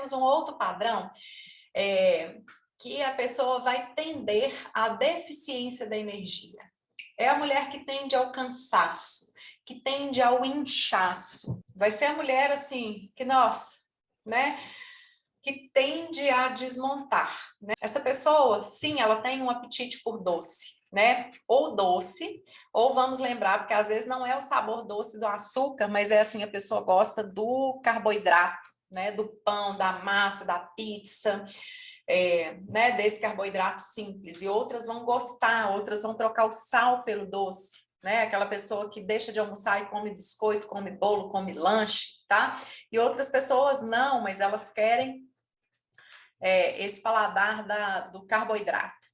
Temos um outro padrão, que a pessoa vai tender à deficiência da energia. É a mulher que tende ao cansaço, que tende ao inchaço. Vai ser a mulher, assim, que, nossa, né? Que tende a desmontar, né? Essa pessoa, sim, ela tem um apetite por doce, né? Ou doce, ou vamos lembrar, porque às vezes não é o sabor doce do açúcar, mas é assim, a pessoa gosta do carboidrato, né? Do pão, da massa, da pizza, né? Desse carboidrato simples. E outras vão gostar, outras vão trocar o sal pelo doce, né? Aquela pessoa que deixa de almoçar e come biscoito, come bolo, come lanche, tá? E outras pessoas não, mas elas querem esse paladar do carboidrato.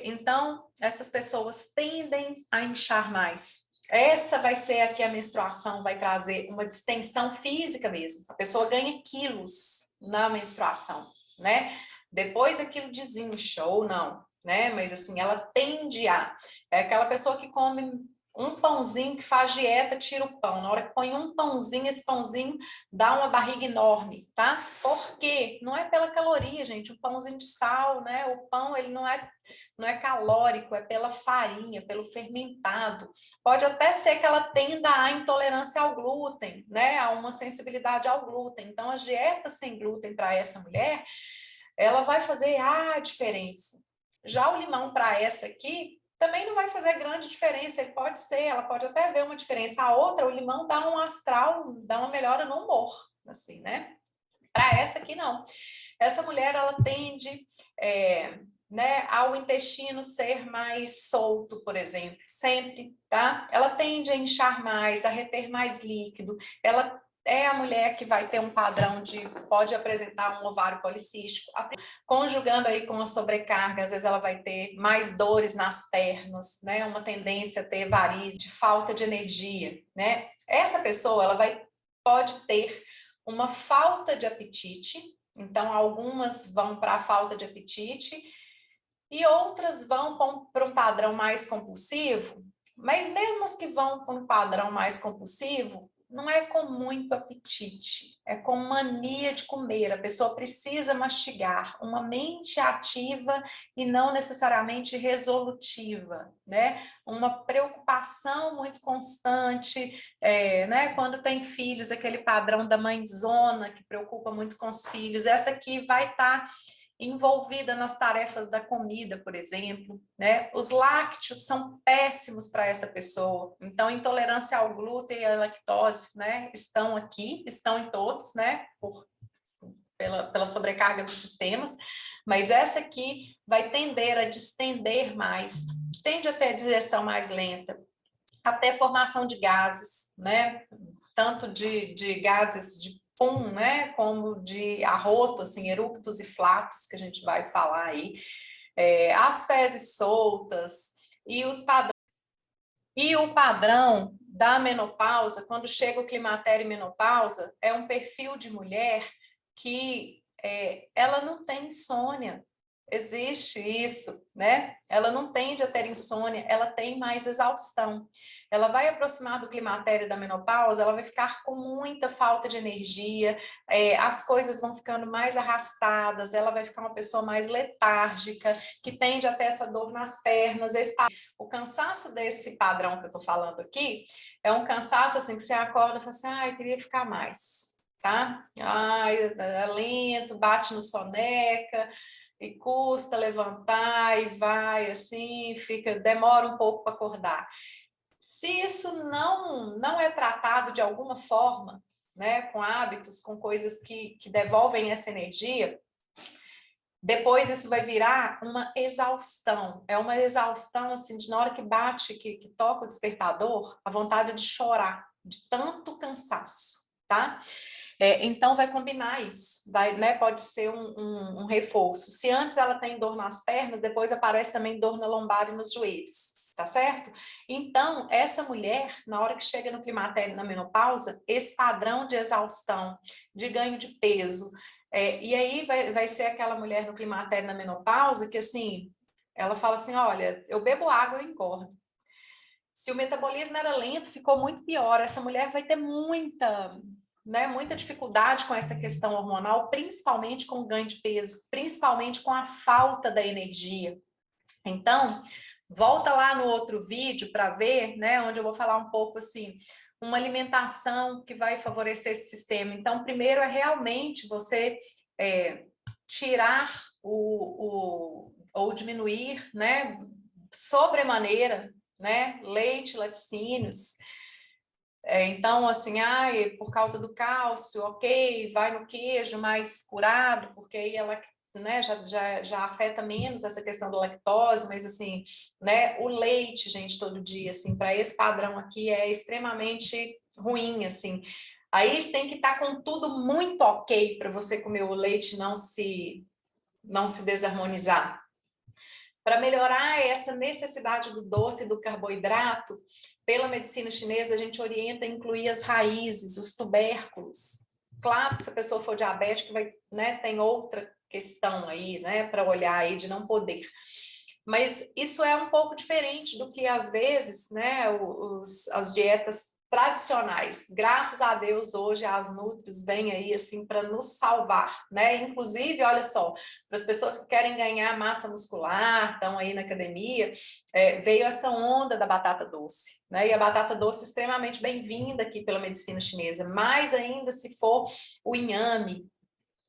Então, essas pessoas tendem a inchar mais. Essa vai ser a que a menstruação vai trazer uma distensão física mesmo. A pessoa ganha quilos na menstruação, né? Depois aquilo desincha ou não, né? Mas assim, ela tende a... É aquela pessoa que come um pãozinho, que faz dieta, tira o pão. Na hora que põe um pãozinho, esse pãozinho dá uma barriga enorme, tá? Por quê? Não é pela caloria, gente. O pãozinho de sal, né? O pão, ele não é calórico, é pela farinha, pelo fermentado. Pode até ser que ela tenda à intolerância ao glúten, né? A uma sensibilidade ao glúten. Então, a dieta sem glúten para essa mulher, ela vai fazer a diferença. Já o limão para essa aqui, também não vai fazer grande diferença, ele pode ser, ela pode até ver uma diferença. A outra, o limão dá um astral, dá uma melhora no humor, assim, né? Para essa aqui, não. Essa mulher, ela tende, né, ao intestino ser mais solto, por exemplo, sempre, tá? Ela tende a inchar mais, a reter mais líquido, ela é a mulher que vai ter um padrão pode apresentar um ovário policístico, conjugando aí com a sobrecarga, às vezes ela vai ter mais dores nas pernas, né? Uma tendência a ter varizes, de falta de energia, né? Essa pessoa, pode ter uma falta de apetite, então algumas vão para a falta de apetite e outras vão para um padrão mais compulsivo, mas mesmo as que vão para um padrão mais compulsivo, não é com muito apetite, é com mania de comer. A pessoa precisa mastigar, uma mente ativa e não necessariamente resolutiva, né? Uma preocupação muito constante, né? Quando tem filhos, aquele padrão da mãezona que preocupa muito com os filhos, essa aqui vai estar envolvida nas tarefas da comida, por exemplo, né? Os lácteos são péssimos para essa pessoa. Então, intolerância ao glúten e à lactose, né? Estão aqui, estão em todos, né? Pela sobrecarga dos sistemas, mas essa aqui vai tender a distender mais, tende a ter digestão mais lenta, até formação de gases, né? Tanto de gases de pum, né? Como de arroto, assim, eructos e flatos, que a gente vai falar aí, as fezes soltas e o padrão da menopausa, quando chega o climatério e menopausa, é um perfil de mulher que ela não tem insônia. Existe isso, né? Ela não tende a ter insônia, ela tem mais exaustão. Ela vai aproximar do climatério e da menopausa, ela vai ficar com muita falta de energia, as coisas vão ficando mais arrastadas, ela vai ficar uma pessoa mais letárgica, que tende a ter essa dor nas pernas. O cansaço desse padrão que eu estou falando aqui é um cansaço assim que você acorda e fala assim, eu queria ficar mais, tá? Ai, é lento, bate no soneca, e custa levantar e vai assim, demora um pouco para acordar. Se isso não é tratado de alguma forma, né, com hábitos, com coisas que devolvem essa energia, depois isso vai virar uma exaustão. É uma exaustão assim, de na hora que bate, que toca o despertador, a vontade de chorar, de tanto cansaço, tá? Então vai combinar isso, né, pode ser um reforço. Se antes ela tem dor nas pernas, depois aparece também dor na lombar e nos joelhos, tá certo? Então, essa mulher, na hora que chega no climatério e na menopausa, esse padrão de exaustão, de ganho de peso, e aí vai ser aquela mulher no climatério e na menopausa que assim, ela fala assim, olha, eu bebo água, eu engordo. Se o metabolismo era lento, ficou muito pior. Essa mulher vai ter né, muita dificuldade com essa questão hormonal, principalmente com o ganho de peso, principalmente com a falta da energia. Então, volta lá no outro vídeo para ver, né, onde eu vou falar um pouco assim, uma alimentação que vai favorecer esse sistema. Então, primeiro é realmente você tirar ou diminuir, né, sobremaneira, né, leite, laticínios. Então, assim, por causa do cálcio, ok, vai no queijo mais curado, porque aí ela, né, já afeta menos essa questão da lactose, mas assim, né, o leite, gente, todo dia, assim, para esse padrão aqui é extremamente ruim, assim. Aí tem que estar com tudo muito ok para você comer o leite e não se desarmonizar. Para melhorar essa necessidade do doce e do carboidrato, pela medicina chinesa, a gente orienta a incluir as raízes, os tubérculos. Claro que se a pessoa for diabética, né, tem outra questão aí, né, para olhar aí de não poder. Mas isso é um pouco diferente do que, às vezes, né, as dietas tradicionais. Graças a Deus, hoje as Nutris vêm aí assim para nos salvar, né? Inclusive, olha só, para as pessoas que querem ganhar massa muscular, estão aí na academia, veio essa onda da batata doce, né? E a batata doce é extremamente bem-vinda aqui pela medicina chinesa, mais ainda se for o inhame,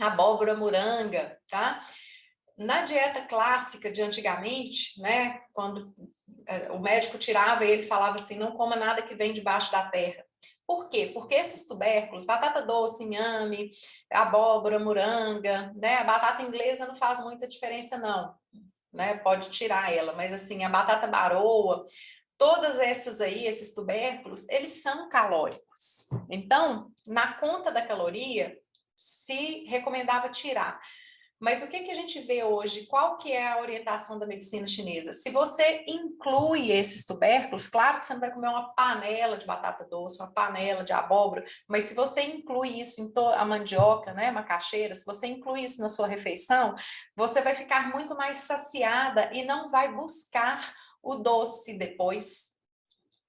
abóbora moranga, tá? Na dieta clássica de antigamente, né, quando o médico tirava e ele falava assim, não coma nada que vem debaixo da terra. Por quê? Porque esses tubérculos, batata doce, inhame, abóbora, moranga, né, a batata inglesa não faz muita diferença não, né, pode tirar ela, mas assim, a batata baroa, todas essas aí, esses tubérculos, eles são calóricos. Então, na conta da caloria, se recomendava tirar. Mas o que a gente vê hoje? Qual que é a orientação da medicina chinesa? Se você inclui esses tubérculos, claro que você não vai comer uma panela de batata doce, uma panela de abóbora, mas se você inclui isso a mandioca, né, macaxeira, se você inclui isso na sua refeição, você vai ficar muito mais saciada e não vai buscar o doce depois,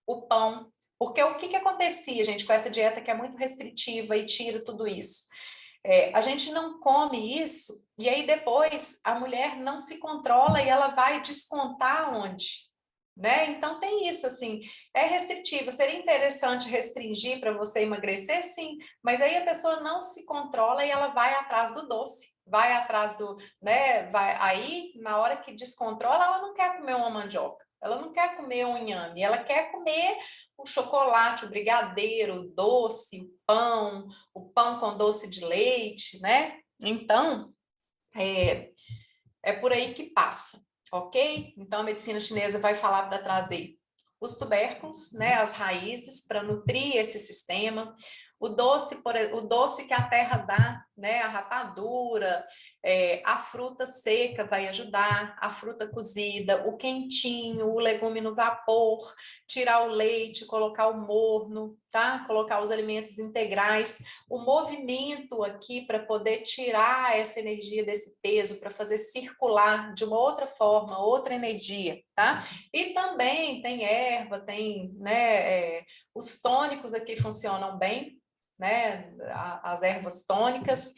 o pão. Porque o que acontecia, gente, com essa dieta que é muito restritiva e tira tudo isso? A gente não come isso e aí depois a mulher não se controla e ela vai descontar onde, né? Então tem isso, assim, é restritivo. Seria interessante restringir para você emagrecer, sim, mas aí a pessoa não se controla e ela vai atrás do doce, vai atrás do, né? Aí na hora que descontrola, ela não quer comer uma mandioca. Ela não quer comer um inhame, ela quer comer o chocolate, o brigadeiro, o doce, o pão com doce de leite, né? Então, é por aí que passa, ok? Então, a medicina chinesa vai falar para trazer os tubérculos, né, as raízes, para nutrir esse sistema. O doce que a terra dá, né, a rapadura, a fruta seca vai ajudar, a fruta cozida, o quentinho, o legume no vapor, tirar o leite, colocar o morno, tá? Colocar os alimentos integrais, o movimento aqui para poder tirar essa energia desse peso, para fazer circular de uma outra forma, outra energia, tá? E também tem erva, tem, né, os tônicos aqui funcionam bem, né, as ervas tônicas,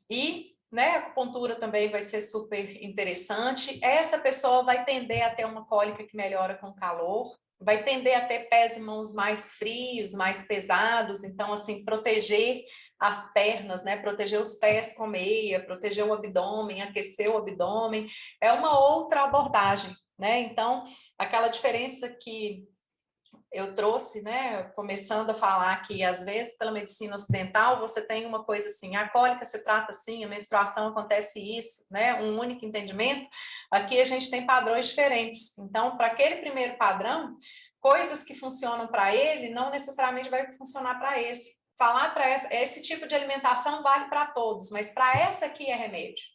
e, né, a acupuntura também vai ser super interessante. Essa pessoa vai tender a ter uma cólica que melhora com calor, vai tender a ter pés e mãos mais frios, mais pesados, então, assim, proteger as pernas, né, proteger os pés com meia, proteger o abdômen, aquecer o abdômen, é uma outra abordagem, né, então, aquela diferença que eu trouxe, né, começando a falar que às vezes pela medicina ocidental você tem uma coisa assim, a cólica se trata assim, a menstruação acontece isso, né, um único entendimento. Aqui a gente tem padrões diferentes. Então, para aquele primeiro padrão, coisas que funcionam para ele não necessariamente vai funcionar para esse. Falar para esse tipo de alimentação vale para todos, mas para essa aqui é remédio.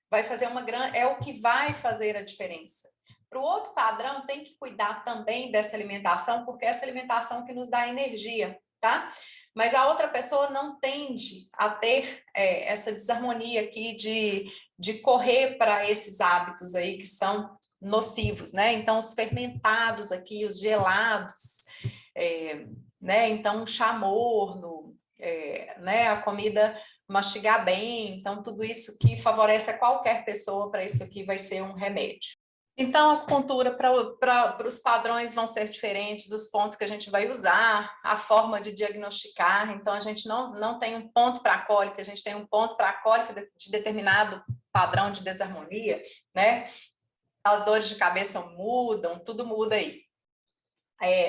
Vai fazer é o que vai fazer a diferença. Para o outro padrão, tem que cuidar também dessa alimentação, porque é essa alimentação que nos dá energia, tá? Mas a outra pessoa não tende a ter essa desarmonia aqui de correr para esses hábitos aí que são nocivos, né? Então, os fermentados aqui, os gelados, né? Então, um chá morno, né? A comida mastigar bem, então tudo isso que favorece a qualquer pessoa, para isso aqui vai ser um remédio. Então, a acupuntura para os padrões vão ser diferentes, os pontos que a gente vai usar, a forma de diagnosticar. Então, a gente não tem um ponto para a cólica, a gente tem um ponto para a cólica de determinado padrão de desarmonia, né? As dores de cabeça mudam, tudo muda aí.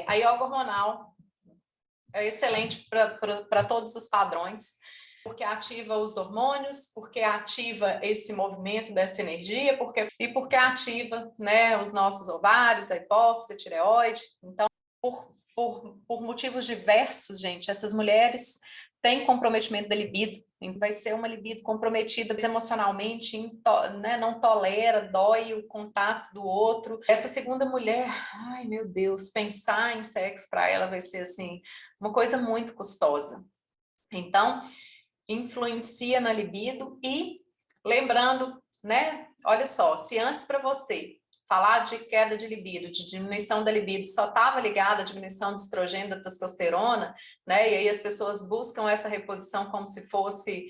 A yoga hormonal é excelente para todos os padrões, porque ativa os hormônios, porque ativa esse movimento dessa energia, porque ativa, né, os nossos ovários, a hipófise, a tireoide. Então, por motivos diversos, gente, essas mulheres têm comprometimento da libido, vai ser uma libido comprometida emocionalmente, né, não tolera, dói o contato do outro. Essa segunda mulher, ai meu Deus, pensar em sexo para ela vai ser assim, uma coisa muito custosa. Então, influencia na libido e lembrando, né? Olha só, se antes para você falar de queda de libido, de diminuição da libido, só estava ligada à diminuição do estrogênio, da testosterona, né? E aí as pessoas buscam essa reposição como se fosse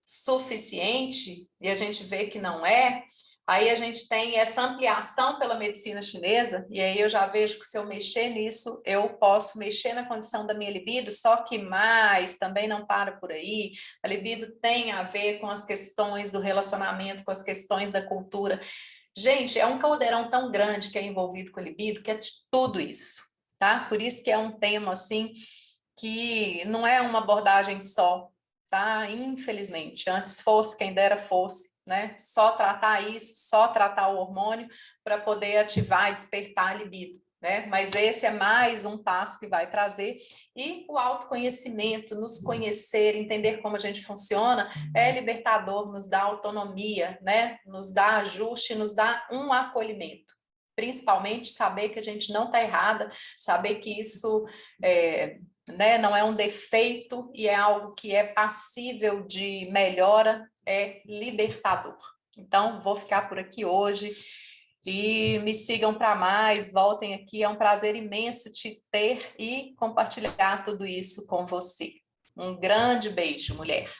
suficiente, e a gente vê que não é. Aí a gente tem essa ampliação pela medicina chinesa, e aí eu já vejo que se eu mexer nisso, eu posso mexer na condição da minha libido, só que mais, também não para por aí. A libido tem a ver com as questões do relacionamento, com as questões da cultura. Gente, é um caldeirão tão grande que é envolvido com a libido, que é de tudo isso, tá? Por isso que é um tema, assim, que não é uma abordagem só, tá? Infelizmente, antes fosse, quem dera fosse, né? Só tratar isso, só tratar o hormônio para poder ativar e despertar a libido, né? Mas esse é mais um passo que vai trazer, e o autoconhecimento, nos conhecer, entender como a gente funciona, é libertador, nos dá autonomia, né? Nos dá ajuste, nos dá um acolhimento. Principalmente saber que a gente não está errada, saber que isso né, não é um defeito e é algo que é passível de melhora, é libertador. Então, vou ficar por aqui hoje e me sigam para mais, voltem aqui, é um prazer imenso te ter e compartilhar tudo isso com você. Um grande beijo, mulher.